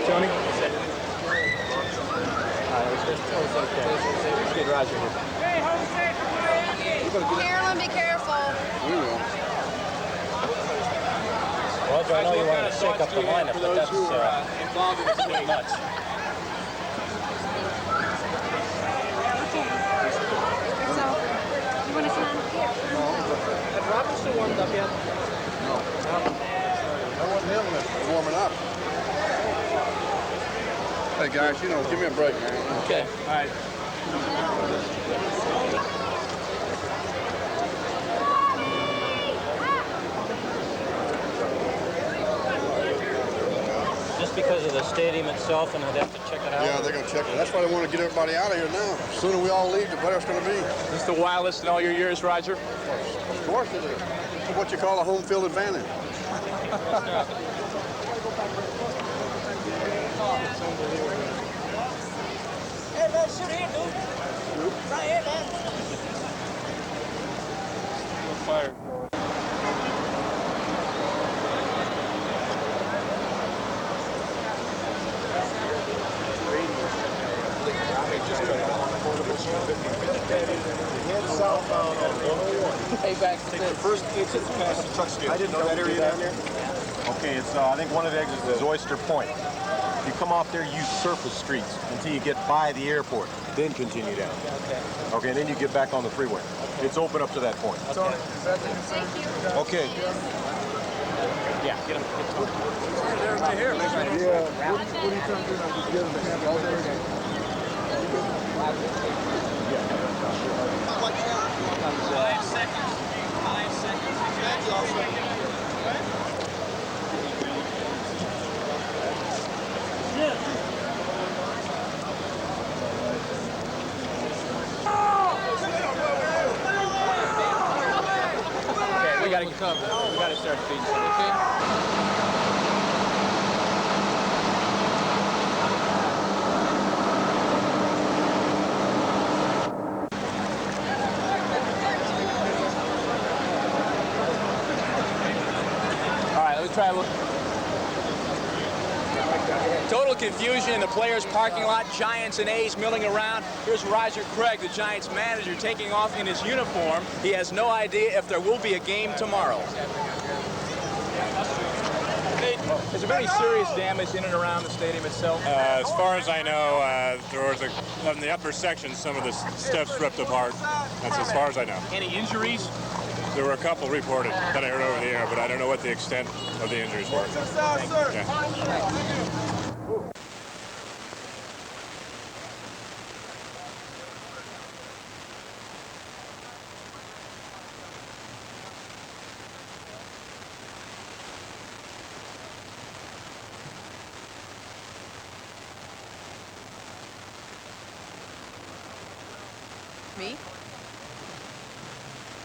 Tony? It's okay. Let's get Roger here. Carolyn, be careful. We will. Roger, I know you want to shake up the lineup, but that's involved in this too much. So, you want to sign? Has Robinson warmed up yet? No. I wasn't him warming up. Hey guys, you know, give me a break, man. Okay. All right. Just because of the stadium itself, and I'd have to check it out. Yeah, they're going to check it. That's why they want to get everybody out of here now. The sooner we all leave, the better it's going to be. Is this the wildest in all your years, Roger? Of course it is. It's what you call a home field advantage. Hey, man, shoot here, dude. Right here, man. Fire. Hey, back to Take the first exit past the truck skid. I didn't know that area down there. Okay, it's I think one of the exits is Oyster Point. If you come off there, use surface streets until you get by the airport, then continue down. Okay. Okay, and then you get back on the freeway. It's open up to that point. Okay. Thank you. Okay. Yeah, get him. Right here. What are you trying to do now? Just get them to camp all day? 5 seconds. 5 seconds. Okay, we gotta get covered. We gotta start feeding some, okay? All right, let me try a look. Total confusion in the players' parking lot. Giants and A's milling around. Here's Roger Craig, the Giants manager, taking off in his uniform. He has no idea if there will be a game tomorrow. Has there been any serious damage in and around the stadium itself? As far as I know, there was on the upper section, some of the steps ripped apart. That's as far as I know. Any injuries? There were a couple reported that I heard over the air, but I don't know what the extent of the injuries were. Yeah. Me?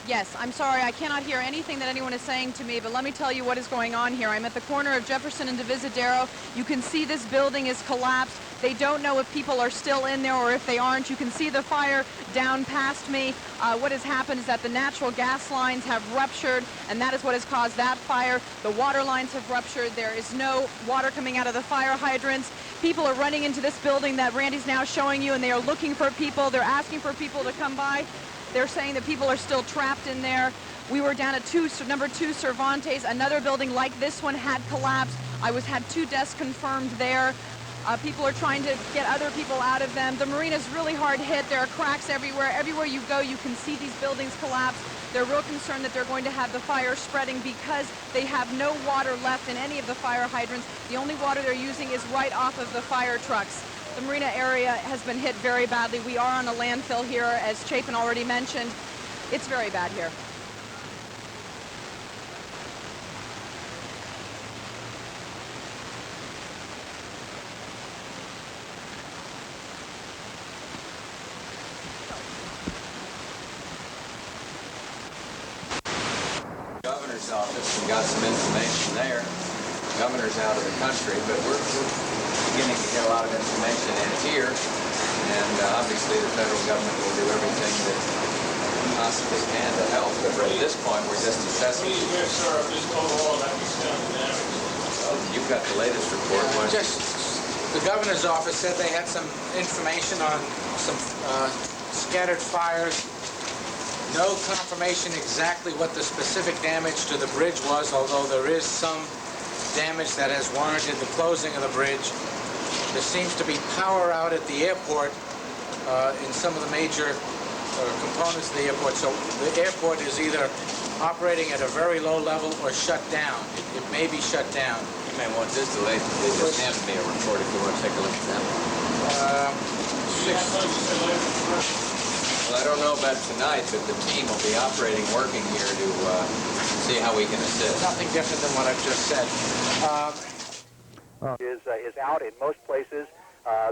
Yes, I'm sorry, I cannot hear anything that anyone is saying to me, but let me tell you what is going on here. I'm at the corner of Jefferson and Divisadero. You can see this building is collapsed. They don't know if people are still in there or if they aren't. You can see the fire down past me. What has happened is that the natural gas lines have ruptured, and that is what has caused that fire. The water lines have ruptured. There is no water coming out of the fire hydrants. People are running into this building that Randy's now showing you, and they are looking for people. They're asking for people to come by. They're saying that people are still trapped in there. We were down at number 2 Cervantes. Another building like this one had collapsed. Had 2 deaths confirmed there. People are trying to get other people out of them. The marina's really hard hit. There are cracks everywhere. Everywhere you go, you can see these buildings collapse. They're real concerned that they're going to have the fire spreading because they have no water left in any of the fire hydrants. The only water they're using is right off of the fire trucks. The marina area has been hit very badly. We are on a landfill here, as Chapin already mentioned. It's very bad here. Governor's office and got some information there. Governor's out of the country, but we're beginning to get a lot of information in here, and obviously the federal government will do everything that possibly can to help, but at this point we're just assessing. So you've got the latest report. Just The governor's office said they had some information on some scattered fires. No confirmation exactly what the specific damage to the bridge was, although there is some damage that has warranted the closing of the bridge. There seems to be power out at the airport in some of the major components of the airport. So the airport is either operating at a very low level or shut down. It may be shut down. You may want this delayed. They just handed me a report if you want to take a look at that one. Well, I don't know about tonight, but the team will be operating, working here to see how we can assist. Nothing different than what I've just said. Is out in most places.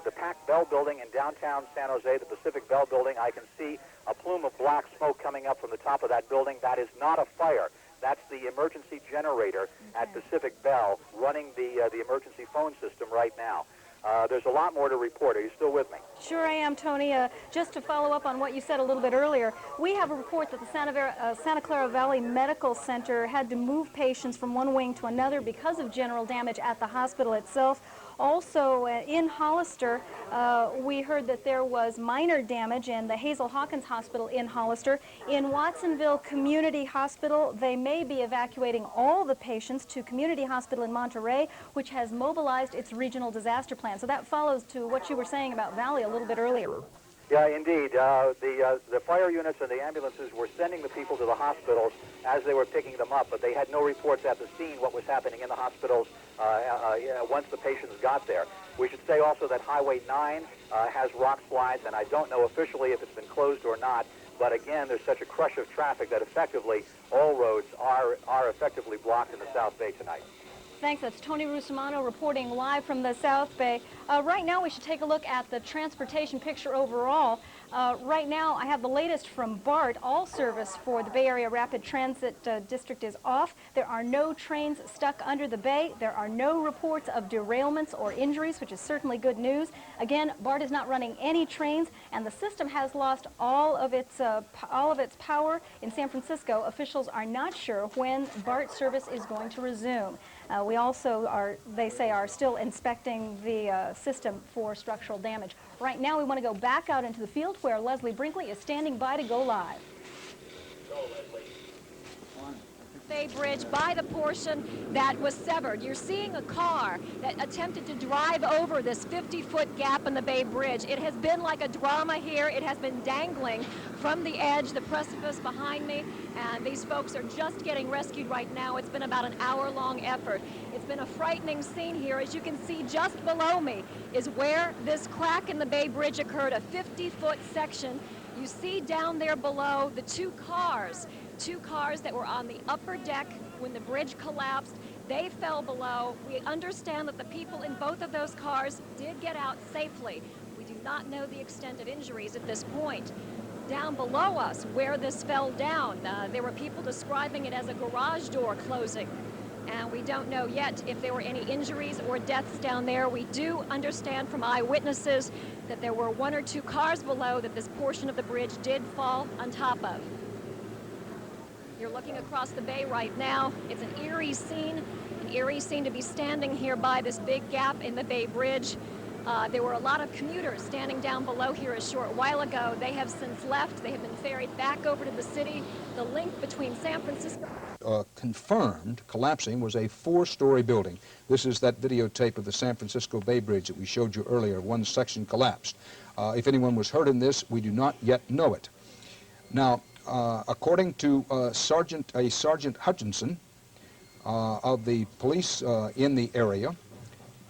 The Pac Bell building in downtown San Jose, the Pacific Bell building, I can see a plume of black smoke coming up from the top of that building. That is not a fire. That's the emergency generator at Pacific Bell running the emergency phone system right now. There's a lot more to report. Are you still with me? Sure I am, Tony. Just to follow up on what you said a little bit earlier, we have a report that the Santa Clara Valley Medical Center had to move patients from one wing to another because of general damage at the hospital itself. Also, in Hollister, we heard that there was minor damage in the Hazel Hawkins Hospital in Hollister. In Watsonville Community Hospital, they may be evacuating all the patients to Community Hospital in Monterey, which has mobilized its regional disaster plan. So that follows to what you were saying about Valley a little bit earlier. Yeah, indeed. The fire units and the ambulances were sending the people to the hospitals as they were picking them up, but they had no reports at the scene what was happening in the hospitals once the patients got there. We should say also that Highway 9 has rock slides, and I don't know officially if it's been closed or not, but again, there's such a crush of traffic that effectively all roads are effectively blocked in the South Bay tonight. Thanks. That's Tony Rusumano reporting live from the South Bay. Right now, we should take a look at the transportation picture overall. Right now, I have the latest from BART. All service for the Bay Area Rapid Transit District is off. There are no trains stuck under the bay. There are no reports of derailments or injuries, which is certainly good news. Again, BART is not running any trains, and the system has lost all of its power. In San Francisco, officials are not sure when BART service is going to resume. We also they say, are still inspecting the system for structural damage. Right now, we want to go back out into the field where Leslie Brinkley is standing by to go live. Bay Bridge by the portion that was severed. You're seeing a car that attempted to drive over this 50-foot gap in the Bay Bridge. It has been like a drama here. It has been dangling from the edge, the precipice behind me, and these folks are just getting rescued right now. It's been about an hour-long effort. It's been a frightening scene here. As you can see, just below me is where this crack in the Bay Bridge occurred, a 50-foot section. You see down there below the two cars that were on the upper deck when the bridge collapsed. They fell below. We understand that the people in both of those cars did get out safely. We do not know the extent of injuries at this point. Down below us, where this fell down, there were people describing it as a garage door closing. And we don't know yet if there were any injuries or deaths down there. We do understand from eyewitnesses that there were one or two cars below that this portion of the bridge did fall on top of. You're looking across the bay right now. It's an eerie scene to be standing here by this big gap in the Bay Bridge. There were a lot of commuters standing down below here a short while ago. They have since left. They have been ferried back over to the city. The link between San Francisco... confirmed collapsing was a 4-story building. This is that videotape of the San Francisco Bay Bridge that we showed you earlier. One section collapsed. If anyone was hurt in this, we do not yet know it. Now, according to Sergeant Hutchinson of the police in the area,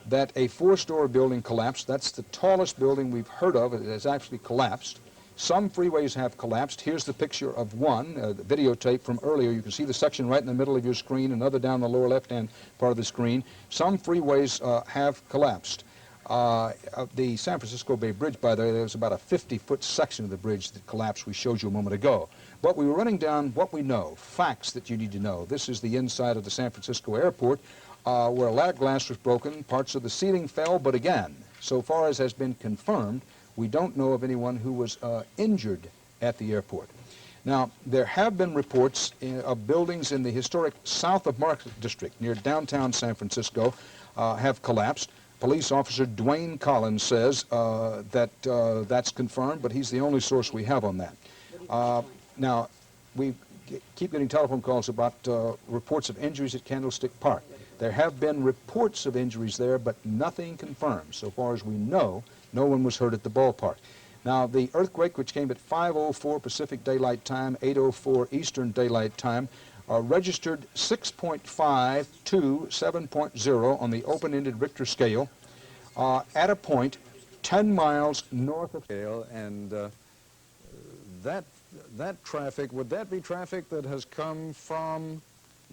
that a 4-story building collapsed. That's the tallest building we've heard of. It has actually collapsed. Some freeways have collapsed. Here's the picture of one, the videotape from earlier. You can see the section right in the middle of your screen, another down the lower left-hand part of the screen. Some freeways have collapsed. The San Francisco Bay Bridge, by the way, there was about a 50-foot section of the bridge that collapsed we showed you a moment ago. But we were running down what we know, facts that you need to know. This is the inside of the San Francisco airport where a lot of glass was broken, parts of the ceiling fell, but again, so far as has been confirmed, we don't know of anyone who was injured at the airport. Now, there have been reports of buildings in the historic South of Market District near downtown San Francisco have collapsed. Police Officer Dwayne Collins says that that's confirmed, but he's the only source we have on that. Now, we keep getting telephone calls about reports of injuries at Candlestick Park. There have been reports of injuries there, but nothing confirmed. So far as we know, no one was hurt at the ballpark. Now, the earthquake, which came at 5:04 Pacific Daylight Time, 8:04 Eastern Daylight Time, registered 6.5 to 7.0 on the open-ended Richter scale at a point 10 miles north of scale. And that traffic, would that be traffic that has come from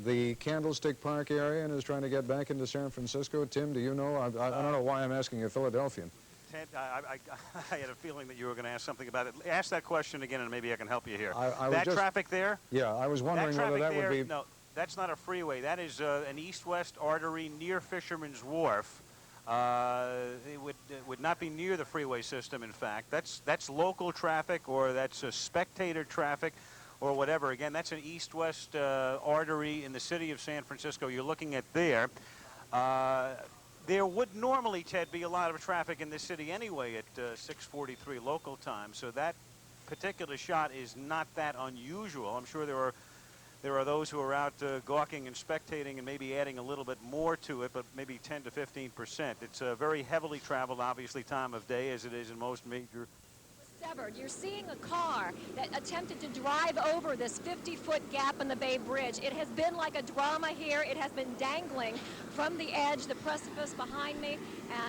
the Candlestick Park area and is trying to get back into San Francisco? Tim, do you know? I don't know why I'm asking a Philadelphian. Ted, I had a feeling that you were going to ask something about it. Ask that question again, and maybe I can help you here. That traffic there? Yeah, I was wondering whether that would be... No, that's not a freeway. That is an east-west artery near Fisherman's Wharf. It would not be near the freeway system, in fact. That's local traffic, or that's spectator traffic, or whatever. Again, that's an east-west artery in the city of San Francisco you're looking at there. There would normally, Ted, be a lot of traffic in this city anyway at 6:43 local time, so that particular shot is not that unusual. I'm sure there are those who are out gawking and spectating and maybe adding a little bit more to it, but maybe 10 to 15%. It's a very heavily traveled, obviously, time of day, as it is in most major... Severed. You're seeing a car that attempted to drive over this 50-foot gap in the Bay Bridge. It has been like a drama here. It has been dangling from the edge, the precipice behind me,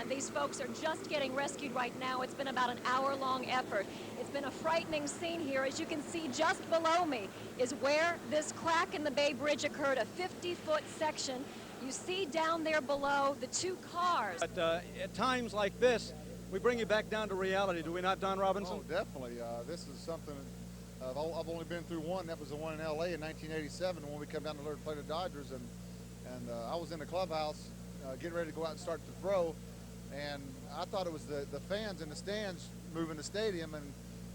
and these folks are just getting rescued right now. It's been about an hour-long effort. It's been a frightening scene here. As you can see, just below me is where this crack in the Bay Bridge occurred, a 50-foot section. You see down there below the two cars. But at times like this, we bring you back down to reality, do we not, Don Robinson? Oh, definitely. This is something, I've only been through one. That was the one in L.A. in 1987 when we come down to learn to play the Dodgers. And I was in the clubhouse getting ready to go out and start to throw. And I thought it was the fans in the stands moving the stadium. And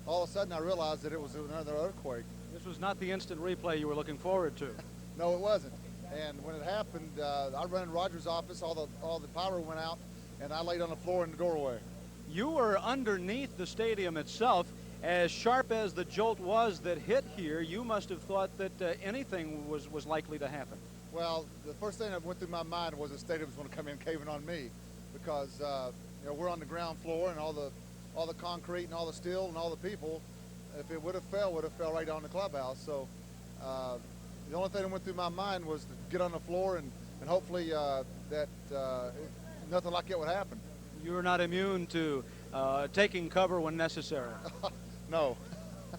all of a sudden I realized that it was another earthquake. This was not the instant replay you were looking forward to. No, it wasn't. And when it happened, I ran in Roger's office, all the power went out, and I laid on the floor in the doorway. You were underneath the stadium itself. As sharp as the jolt was that hit here, you must have thought that anything was likely to happen. Well, the first thing that went through my mind was the stadium was going to come in caving on me, because you know, we're on the ground floor, and all the concrete and all the steel and all the people, if it would have fell right on the clubhouse. So the only thing that went through my mind was to get on the floor and hopefully that nothing like that would happen. You were not immune to taking cover when necessary. No.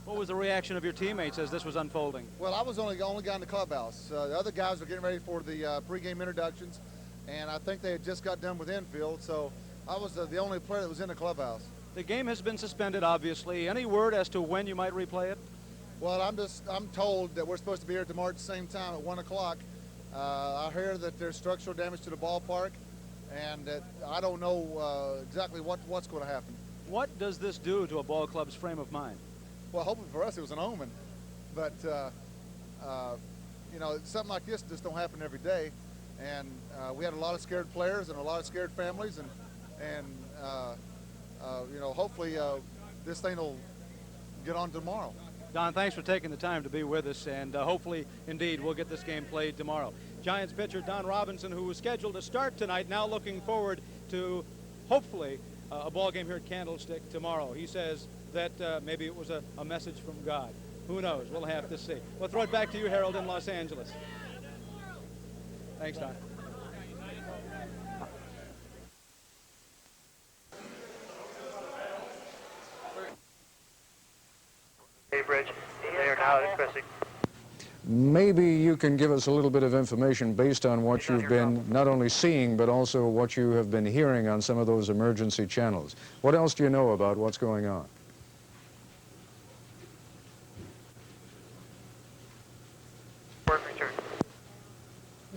What was the reaction of your teammates as this was unfolding? Well, I was the only guy in the clubhouse. The other guys were getting ready for the pregame introductions, and I think they had just got done with infield, so I was the only player that was in the clubhouse. The game has been suspended, obviously. Any word as to when you might replay it? Well, I'm told that we're supposed to be here tomorrow at the same time at 1 o'clock. I hear that there's structural damage to the ballpark, and that I don't know exactly what's going to happen. What does this do to a ball club's frame of mind? Well, hopefully for us it was an omen, but you know, something like this just don't happen every day, and we had a lot of scared players and a lot of scared families, and you know, hopefully this thing will get on tomorrow. Don, thanks for taking the time to be with us, and hopefully, indeed, we'll get this game played tomorrow. Giants pitcher Don Robinson, who was scheduled to start tonight, now looking forward to, hopefully, a ball game here at Candlestick tomorrow. He says that maybe it was a message from God. Who knows? We'll have to see. We'll throw it back to you, Harold, in Los Angeles. Thanks, Don. Bridge. They are now expressing. Maybe you can give us a little bit of information based on what you've been not only seeing, but also what you have been hearing on some of those emergency channels. What else do you know about what's going on?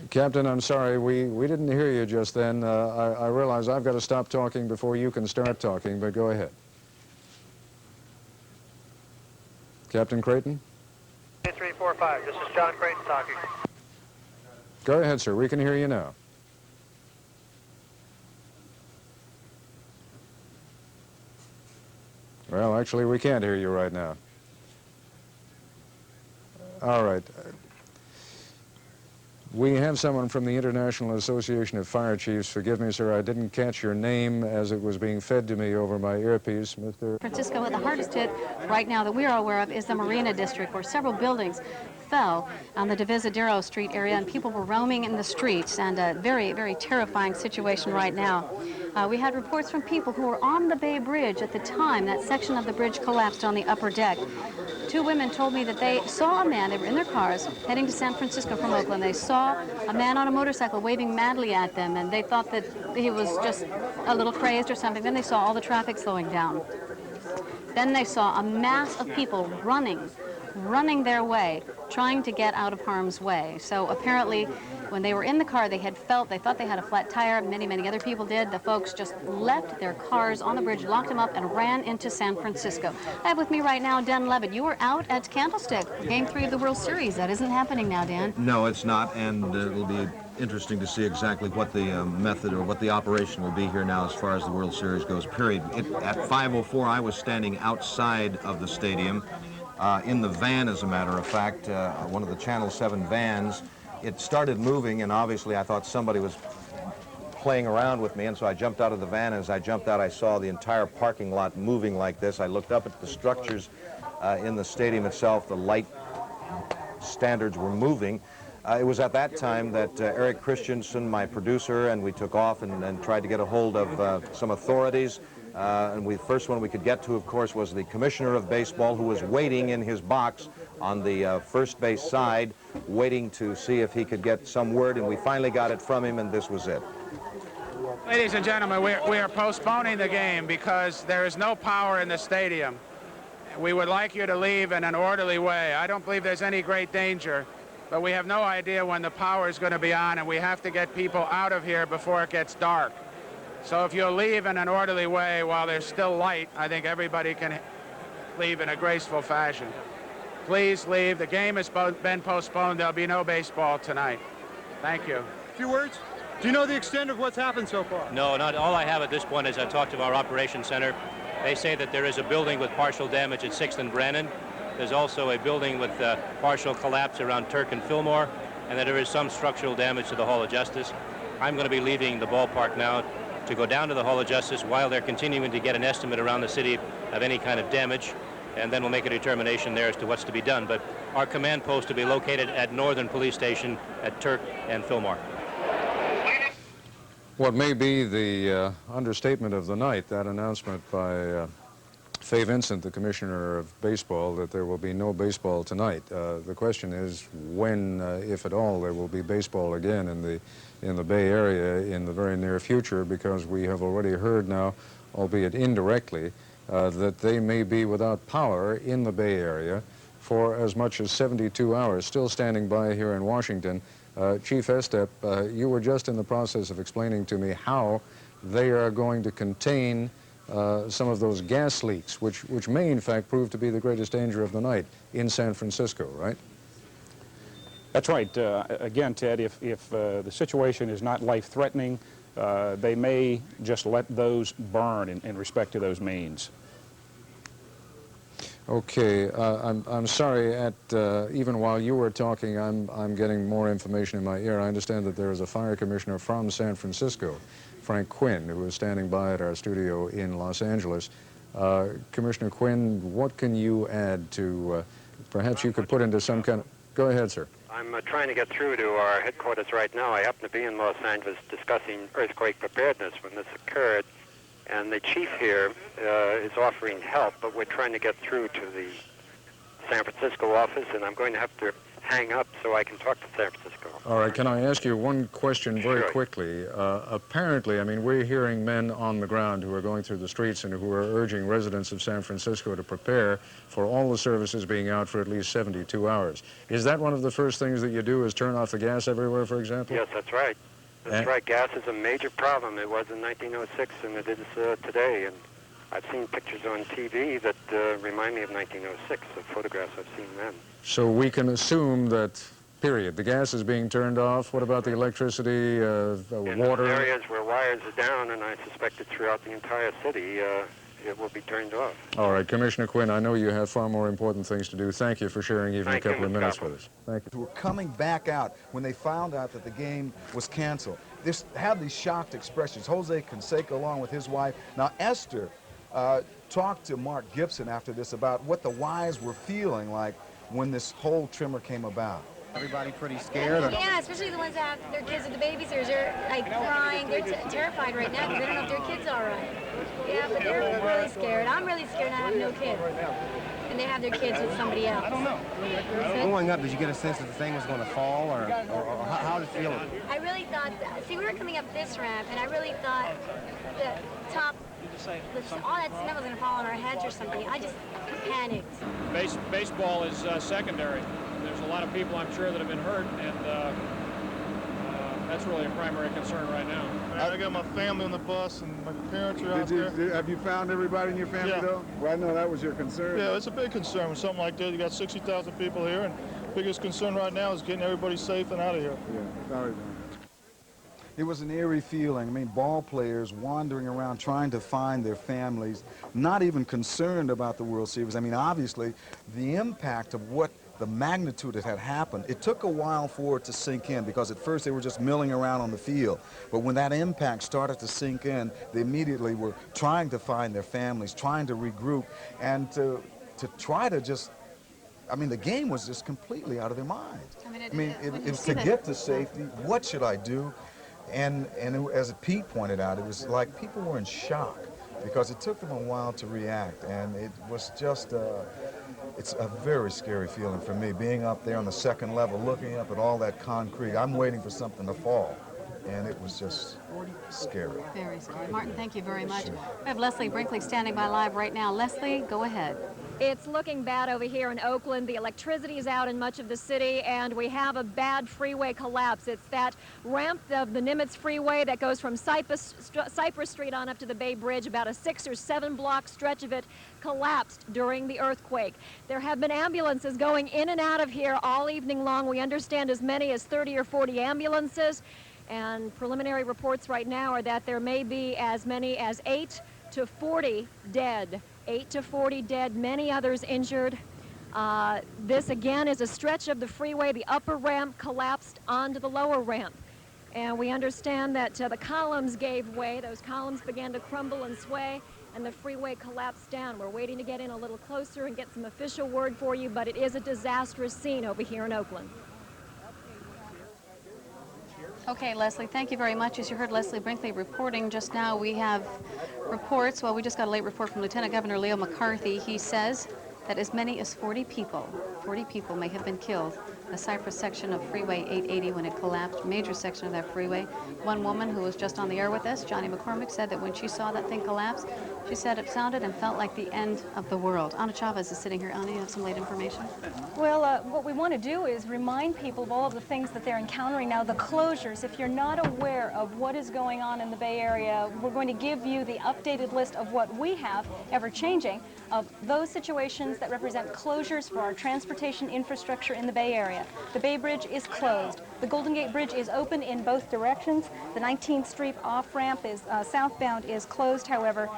Captain, I'm sorry, we didn't hear you just then. I realize I've got to stop talking before you can start talking, but go ahead. Captain Creighton? 345, this is John Creighton talking. Go ahead, sir. We can hear you now. Well, actually, we can't hear you right now. All right. We have someone from the International Association of Fire Chiefs. Forgive me, sir, I didn't catch your name as it was being fed to me over my earpiece. Mr. Francisco, the hardest hit right now that we are aware of is the Marina District, where several buildings fell on the Divisadero Street area, and people were roaming in the streets, and a very, very terrifying situation right now. We had reports from people who were on the Bay Bridge at the time that section of the bridge collapsed on the upper deck. Two women told me that they saw a man, they were in their cars, heading to San Francisco from Oakland. They saw a man on a motorcycle waving madly at them, and they thought that he was just a little crazed or something. Then they saw all the traffic slowing down. Then they saw a mass of people running their way, trying to get out of harm's way. So apparently, when they were in the car, they thought they had a flat tire. Many, many other people did. The folks just left their cars on the bridge, locked them up, and ran into San Francisco. I have with me right now Dan Levitt. You were out at Candlestick, Game 3 of the World Series. That isn't happening now, Dan. No, it's not, and it'll be interesting to see exactly what the method or what the operation will be here now as far as the World Series goes, period. At 5:04, I was standing outside of the stadium, in the van, as a matter of fact, one of the Channel 7 vans. It started moving, and obviously I thought somebody was playing around with me, and so I jumped out of the van. As I jumped out, I saw the entire parking lot moving like this. I looked up at the structures in the stadium itself. The light standards were moving. It was at that time that Eric Christensen, my producer, and we took off and tried to get a hold of some authorities. And the first one we could get to, of course, was the commissioner of baseball, who was waiting in his box on the first base side, waiting to see if he could get some word, and we finally got it from him, and this was it. Ladies and gentlemen, we are postponing the game because there is no power in the stadium. We would like you to leave in an orderly way. I don't believe there's any great danger, but we have no idea when the power is going to be on, and we have to get people out of here before it gets dark. So if you'll leave in an orderly way while there's still light, I think everybody can leave in a graceful fashion. Please leave. The game has been postponed. There'll be no baseball tonight. Thank you. A few words? Do you know the extent of what's happened so far? No, not all I have at this point is I talked to our operations center. They say that there is a building with partial damage at 6th and Brannan. There's also a building with partial collapse around Turk and Fillmore, and that there is some structural damage to the Hall of Justice. I'm going to be leaving the ballpark now to go down to the Hall of Justice while they're continuing to get an estimate around the city of any kind of damage, and then we'll make a determination there as to what's to be done. But our command post will be located at Northern Police Station at Turk and Fillmore. What may be the understatement of the night, that announcement by Fay Vincent, the Commissioner of Baseball, that there will be no baseball tonight. The question is when, if at all, there will be baseball again in the Bay Area in the very near future, because we have already heard now, albeit indirectly, that they may be without power in the Bay Area for as much as 72 hours. Still standing by here in Washington, Chief Estep, you were just in the process of explaining to me how they are going to contain some of those gas leaks, which may in fact prove to be the greatest danger of the night in San Francisco, right? That's right. Again, Ted, if the situation is not life-threatening, they may just let those burn in respect to those means. Okay, I'm sorry. Even while you were talking, I'm getting more information in my ear. I understand that there is a fire commissioner from San Francisco, Frank Quinn, who is standing by at our studio in Los Angeles. Commissioner Quinn, what can you add to, perhaps you could put into some kind of, go ahead, sir. I'm trying to get through to our headquarters right now. I happen to be in Los Angeles discussing earthquake preparedness when this occurred, and the chief here is offering help, but we're trying to get through to the San Francisco office, and I'm going to have to hang up so I can talk to San Francisco. All right, can I ask you one question very quickly? Apparently, I mean, we're hearing men on the ground who are going through the streets and who are urging residents of San Francisco to prepare for all the services being out for at least 72 hours. Is that one of the first things that you do, is turn off the gas everywhere, for example? Yes, that's right. That's right. Gas is a major problem. It was in 1906, and it is today. And I've seen pictures on TV that remind me of 1906, the photographs I've seen then. So we can assume that, period, the gas is being turned off. What about the electricity, water? In areas where wires are down, and I suspect it throughout the entire city, it will be turned off. All right, Commissioner Quinn, I know you have far more important things to do. Thank you for sharing even a couple of minutes with us. Thank you. Who were coming back out when they found out that the game was canceled. They had these shocked expressions. Jose Canseco, along with his wife. Now, Esther talked to Mark Gibson after this about what the wives were feeling like when this whole tremor came about. Everybody pretty scared? Yeah, especially the ones that have their kids at the babysitters. They're like crying. They're terrified right now because they don't know if their kid's all right. Yeah, but they're really scared. I'm really scared and I have no kids. And they have their kids with somebody else. I don't know. Growing up, did you get a sense that the thing was going to fall, or how did it feel? I really thought that, see, we were coming up this ramp, and I really thought the top, all that cement was going to fall on our heads or something. I just panicked. Baseball is secondary. There's a lot of people, I'm sure, that have been hurt, and that's really a primary concern right now. I got my family on the bus, and my parents are out there. Have you found everybody in your family, though? Well, I know that was your concern. Yeah, it's a big concern with something like that. You got 60,000 people here, and biggest concern right now is getting everybody safe and out of here. Yeah, sorry, man. It was an eerie feeling. I mean, ball players wandering around trying to find their families, not even concerned about the World Series. I mean, obviously, the impact of what the magnitude that had happened, it took a while for it to sink in, because at first they were just milling around on the field. But when that impact started to sink in, they immediately were trying to find their families, trying to regroup, and to try to just, I mean, the game was just completely out of their minds. I mean, it was to get to safety. What should I do? And as Pete pointed out, it was like people were in shock, because it took them a while to react, and it was just it's a very scary feeling for me, being up there on the second level, looking up at all that concrete. I'm waiting for something to fall, and it was just scary. Very scary. Martin, thank you very much. We have Leslie Brinkley standing by live right now. Leslie, go ahead. It's looking bad over here in Oakland. The electricity is out in much of the city, and we have a bad freeway collapse. It's that ramp of the Nimitz Freeway that goes from Cypress Street on up to the Bay Bridge. About a 6 or 7 block stretch of it collapsed during the earthquake. There have been ambulances going in and out of here all evening long. We understand as many as 30 or 40 ambulances, and preliminary reports right now are that there may be as many as 8 to 40 dead. 8 to 40 dead, many others injured. This again is a stretch of the freeway. The upper ramp collapsed onto the lower ramp. And we understand that the columns gave way. Those columns began to crumble and sway, and the freeway collapsed down. We're waiting to get in a little closer and get some official word for you, but it is a disastrous scene over here in Oakland. Okay, Leslie, thank you very much. As you heard Leslie Brinkley reporting just now, we have reports. Well, we just got a late report from Lieutenant Governor Leo McCarthy. He says that as many as 40 people may have been killed in the Cypress section of Freeway 880 when it collapsed, major section of that freeway. One woman who was just on the air with us, Johnny McCormick, said that when she saw that thing collapse, she said it sounded and felt like the end of the world. Ana Chavez is sitting here. Ana, you have some late information? Well, what we want to do is remind people of all of the things that they're encountering now, the closures. If you're not aware of what is going on in the Bay Area, we're going to give you the updated list of what we have, ever changing, of those situations that represent closures for our transportation infrastructure in the Bay Area. The Bay Bridge is closed. The Golden Gate Bridge is open in both directions. The 19th Street off-ramp is southbound is closed, however.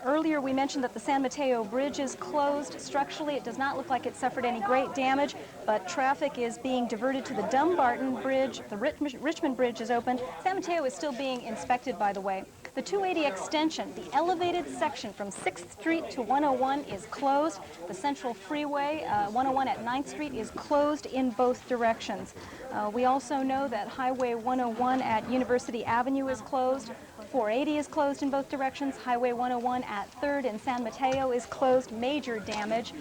Earlier we mentioned that the San Mateo Bridge is closed. Structurally, it does not look like it suffered any great damage, but traffic is being diverted to the Dumbarton Bridge. The Richmond Bridge is open. San Mateo is still being inspected, by the way. The 280 extension, the elevated section from 6th Street to 101 is closed. The Central Freeway, 101 at 9th Street, is closed in both directions. We also know that Highway 101 at University Avenue is closed. 480 is closed in both directions. Highway 101 at 3rd and San Mateo is closed. Major damage.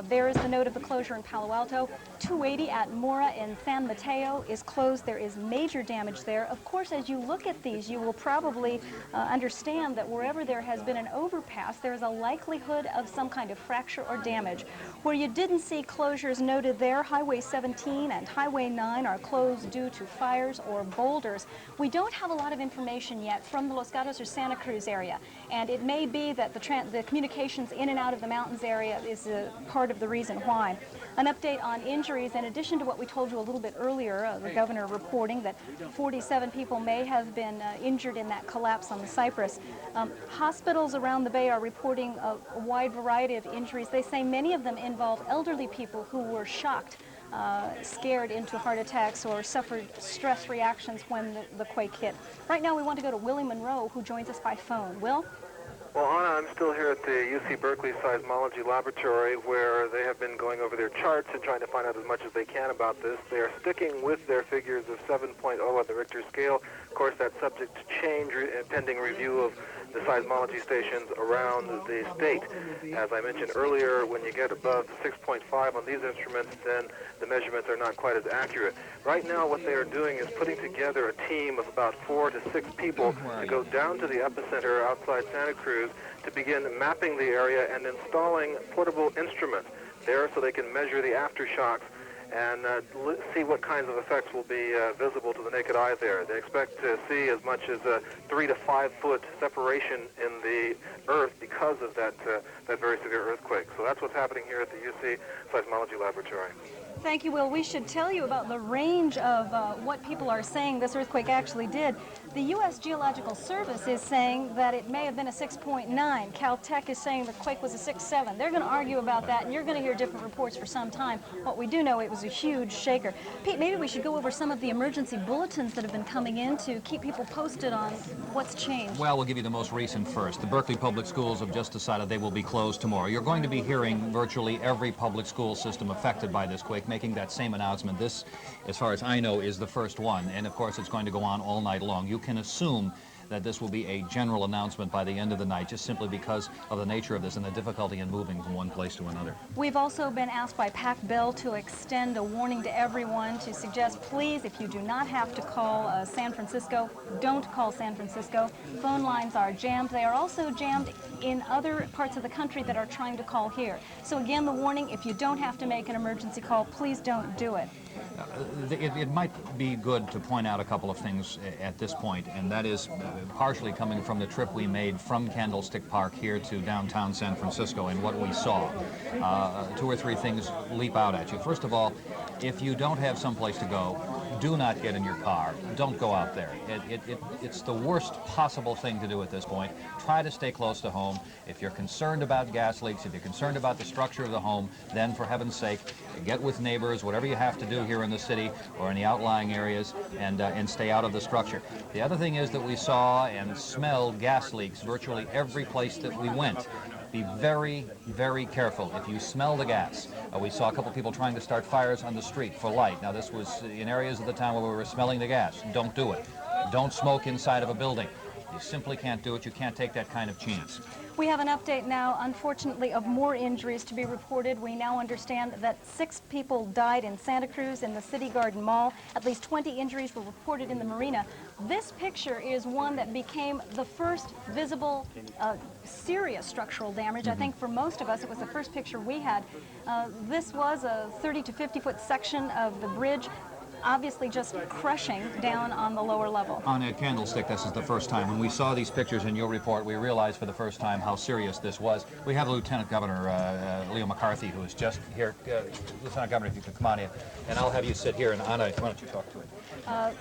There is the note of the closure in Palo Alto. 280 at Mora and San Mateo is closed. There is major damage there. Of course, as you look at these, you will probably understand that wherever there has been an overpass, there is a likelihood of some kind of fracture or damage. Where you didn't see closures noted there, Highway 17 and Highway 9 are closed due to fires or boulders. We don't have a lot of information yet from the Los Gatos or Santa Cruz area, and it may be that the communications in and out of the mountains area is part of the reason why. An update on injuries, in addition to what we told you a little bit earlier, the governor reporting that 47 people may have been injured in that collapse on the Cypress. Hospitals around the Bay are reporting a wide variety of injuries. They say many of them involve elderly people who were shocked, scared into heart attacks or suffered stress reactions when the quake hit. Right now we want to go to Willie Monroe, who joins us by phone. Will? Well, Anna, I'm still here at the UC Berkeley Seismology Laboratory, where they have been going over their charts and trying to find out as much as they can about this. They are sticking with their figures of 7.0 on the Richter scale. Of course, that's subject to change pending review of the seismology stations around the state. As I mentioned earlier, when you get above 6.5 on these instruments, then the measurements are not quite as accurate. Right now, what they are doing is putting together a team of about 4 to 6 people to go down to the epicenter outside Santa Cruz to begin mapping the area and installing portable instruments there so they can measure the aftershocks and see what kinds of effects will be visible to the naked eye there. They expect to see as much as a 3 to 5 foot separation in the earth because of that very severe earthquake. So that's what's happening here at the UC Seismology Laboratory. Thank you, Will. We should tell you about the range of what people are saying this earthquake actually did. The U.S. Geological Service is saying that it may have been a 6.9. Caltech is saying the quake was a 6.7. They're going to argue about that, and you're going to hear different reports for some time. What we do know, it was a huge shaker. Pete, maybe we should go over some of the emergency bulletins that have been coming in to keep people posted on what's changed. Well, we'll give you the most recent first. The Berkeley Public Schools have just decided they will be closed tomorrow. You're going to be hearing virtually every public school system affected by this quake making that same announcement. This, as far as I know, is the first one, and of course it's going to go on all night long. You can assume that this will be a general announcement by the end of the night, just simply because of the nature of this and the difficulty in moving from one place to another. We've also been asked by Pac Bell to extend a warning to everyone to suggest, please, if you do not have to call San Francisco, don't call San Francisco. Phone lines are jammed. They are also jammed in other parts of the country that are trying to call here. So again, the warning, if you don't have to make an emergency call, please don't do it. It might be good to point out a couple of things at this point, and that is partially coming from the trip we made from Candlestick Park here to downtown San Francisco and what we saw. 2 or 3 things leap out at you. First of all, if you don't have someplace to go, do not get in your car. Don't go out there. It's the worst possible thing to do at this point. Try to stay close to home. If you're concerned about gas leaks, if you're concerned about the structure of the home, then for heaven's sake, get with neighbors, whatever you have to do here in the city or in the outlying areas, and stay out of the structure. The other thing is that we saw and smelled gas leaks virtually every place that we went. Be very, very careful if you smell the gas. We saw a couple people trying to start fires on the street for light. Now, this was in areas of the town where we were smelling the gas. Don't do it. Don't smoke inside of a building. You simply can't do it. You can't take that kind of chance. We have an update now, unfortunately, of more injuries to be reported. We now understand that 6 people died in Santa Cruz in the City Garden Mall. At least 20 injuries were reported in the marina. This picture is one that became the first visible serious structural damage. I think for most of us, it was the first picture we had. This was a 30 to 50 foot section of the bridge, obviously just crushing down on the lower level. On a Candlestick, this is the first time. When we saw these pictures in your report, we realized for the first time how serious this was. We have Lieutenant Governor Leo McCarthy, who is just here. Lieutenant Governor, if you could come on in, and I'll have you sit here, and Anna, why don't you talk to him?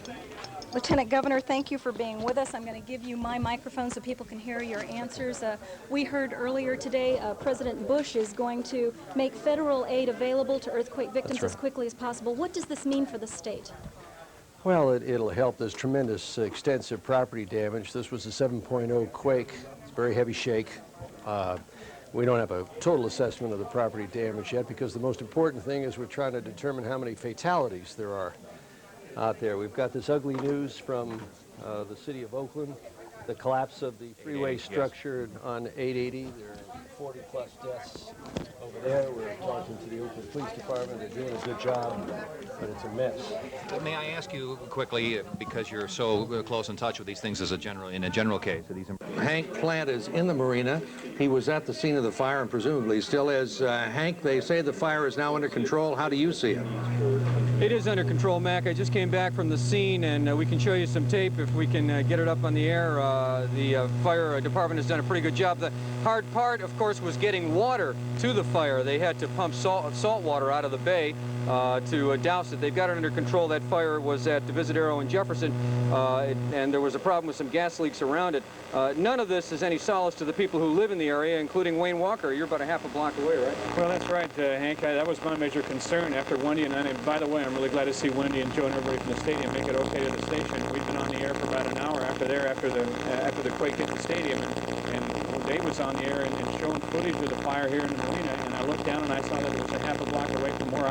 Lieutenant Governor, thank you for being with us. I'm going to give you my microphone so people can hear your answers. We heard earlier today President Bush is going to make federal aid available to earthquake victims as quickly as possible. What does this mean for the state? Well, it'll help. There's tremendous extensive property damage. This was a 7.0 quake. It's a very heavy shake. We don't have a total assessment of the property damage yet because the most important thing is we're trying to determine how many fatalities there are out there. We've got this ugly news from the city of Oakland, the collapse of the freeway structure on 880. There are 40-plus deaths over there. We're talking to the Oakland Police Department. They're doing a good job, but it's a mess. May I ask you quickly, because you're so close in touch with these things in a general case? Hank Plant is in the marina. He was at the scene of the fire and presumably still is. Hank, they say the fire is now under control. How do you see it? It is under control, Mac. I just came back from the scene, and we can show you some tape if we can get it up on the air. The fire department has done a pretty good job. The hard part, of course, was getting water to the fire. They had to pump salt water out of the bay to douse it. They've got it under control. That fire was at Divisadero and Jefferson, and there was a problem with some gas leaks around it. None of this is any solace to the people who live in the area, including Wayne Walker. You're about a half a block away, right? Well, that's right, Hank. That was my major concern after Wendy and I. And by the way, I'm really glad to see Wendy and Joe and everybody from the stadium make it okay to the station. We've been on the air for about an hour after the quake hit the stadium, and Dave was on the air and showing footage of the fire here in the marina. And I looked down and I saw that it was a half a block away from where